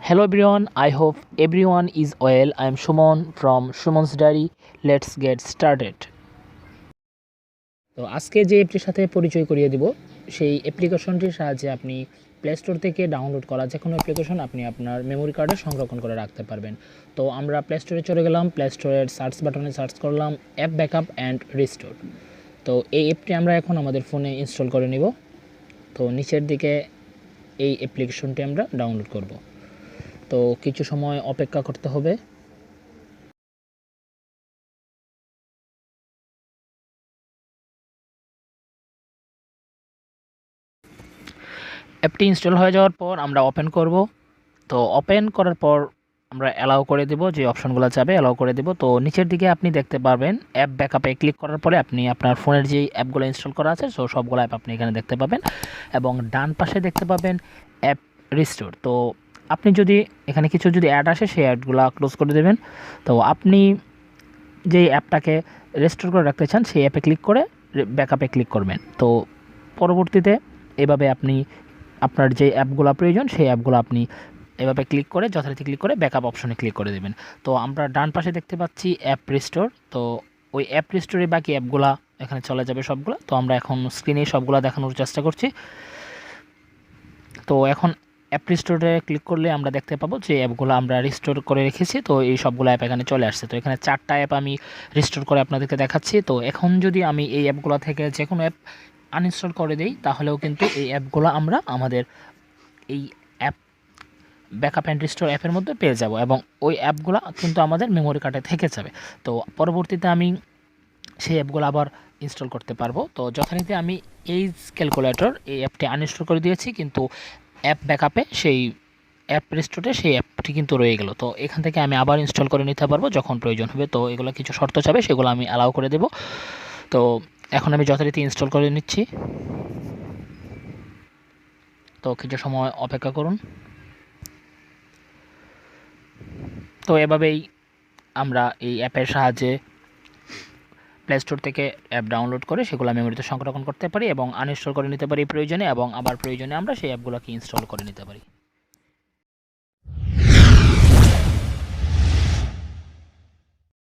Hello everyone, I hope everyone is well. I am Sumon from SUMON'S diary. Let's get started. তো আজকে যে অ্যাপটির সাথে পরিচয় করিয়ে দিব সেই অ্যাপ্লিকেশনটির সাহায্যে আপনি প্লে স্টোর থেকে ডাউনলোড করা যে কোনো অ্যাপ্লিকেশন আপনি আপনার মেমোরি কার্ডে সংরক্ষণ করে রাখতে পারবেন। তো আমরা প্লে স্টোরে চলে গেলাম, প্লে স্টোরের সার্চ বাটনে সার্চ করলাম অ্যাপ ব্যাকআপ অ্যান্ড রিস্টোর। তো এই অ্যাপটি আমরা এখন আমাদের ফোনে ইনস্টল করে নিব। তো নিচের দিকে এই অ্যাপ্লিকেশনটি আমরা ডাউনলোড করব। তো কিছু সময় অপেক্ষা করতে হবে। অ্যাপটি ইনস্টল হয়ে যাওয়ার পর আমরা ওপেন করব। তো ওপেন করার পর আমরা অ্যালাউ করে দেব, যে অপশনগুলো যাবে অ্যালাউ করে দেব। তো নিচের দিকে আপনি দেখতে পারবেন অ্যাপ ব্যাকআপে ক্লিক করার পরে আপনি আপনার ফোনের যেই অ্যাপগুলো ইনস্টল করা আছে সবগুলো অ্যাপ আপনি এখানে দেখতে পাবেন, এবং ডান পাশে দেখতে পাবেন অ্যাপ রিস্টোর। তো আপনি যদি এখানে কিছু যদি অ্যাড আসে সেই অ্যাডগুলো ক্লোজ করে দেবেন। তো আপনি যেই অ্যাপটাকে রেস্টোর করে রাখতে চান সেই অ্যাপে ক্লিক করে ব্যাকআপে ক্লিক করবেন। তো পরবর্তীতে এভাবে আপনি আপনার যে অ্যাপগুলো প্রয়োজন সেই অ্যাপগুলো আপনি এভাবে ক্লিক করে যথারীতি ক্লিক করে ব্যাকআপ অপশনে ক্লিক করে দেবেন। তো আমরা ডান পাশে দেখতে পাচ্ছি অ্যাপ রিস্টোর। তো ওই অ্যাপ রিস্টোরে বাকি অ্যাপগুলো এখানে চলে যাবে সবগুলো। তো আমরা এখন স্ক্রিনে সবগুলো দেখানোর চেষ্টা করছি। তো এখন অ্যাপ রিস্টোরে ক্লিক করলে আমরা দেখতে পাবো যে অ্যাপগুলো আমরা রিস্টোর করে রেখেছি। তো এই সবগুলো অ্যাপ এখানে চলে আসছে। তো এখানে 4টা অ্যাপ আমি রিস্টোর করে আপনাদেরকে দেখাচ্ছি। তো এখন যদি আমি এই অ্যাপগুলো থেকে যে কোনো অ্যাপ আনইনস্টল করে দেই তাহলেও কিন্তু এই অ্যাপগুলো আমরা আমাদের এই অ্যাপ ব্যাকআপ অ্যান্ড রিস্টোর অ্যাপের মধ্যে পেয়ে যাব, এবং ওই অ্যাপগুলো কিন্তু আমাদের মেমোরি কার্ডে থেকে যাবে। তো পরবর্তীতে আমি সেই অ্যাপগুলো আবার ইনস্টল করতে পারবো। তো যথারীতি আমি এইজ ক্যালকুলেটর এই অ্যাপটি আনইনস্টল করে দিয়েছি, কিন্তু অ্যাপ ব্যাকআপে সেই অ্যাপ রিস্টোরে সেই অ্যাপটি কিন্তু রয়ে গেল। তো এখান থেকে আমি আবার ইনস্টল করে নিতে পারবো যখন প্রয়োজন হবে। তো এগুলো কিছু শর্ত চাবে, সেগুলো আমি অ্যালাউ করে দেব। তো এখন আমি যথারীতি ইনস্টল করে নিচ্ছি। তো কিছু সময় অপেক্ষা করুন। তো এভাবেই আমরা এই অ্যাপের সাহায্যে প্লে স্টোর থেকে অ্যাপ ডাউনলোড করে সেগুলো মেমোরিতে সংরক্ষণ করতে পারি এবং আনইনস্টল করে নিতে পারি প্রয়োজনে, এবং আবার প্রয়োজনে আমরা সেই অ্যাপগুলোকে ইনস্টল করে নিতে পারি।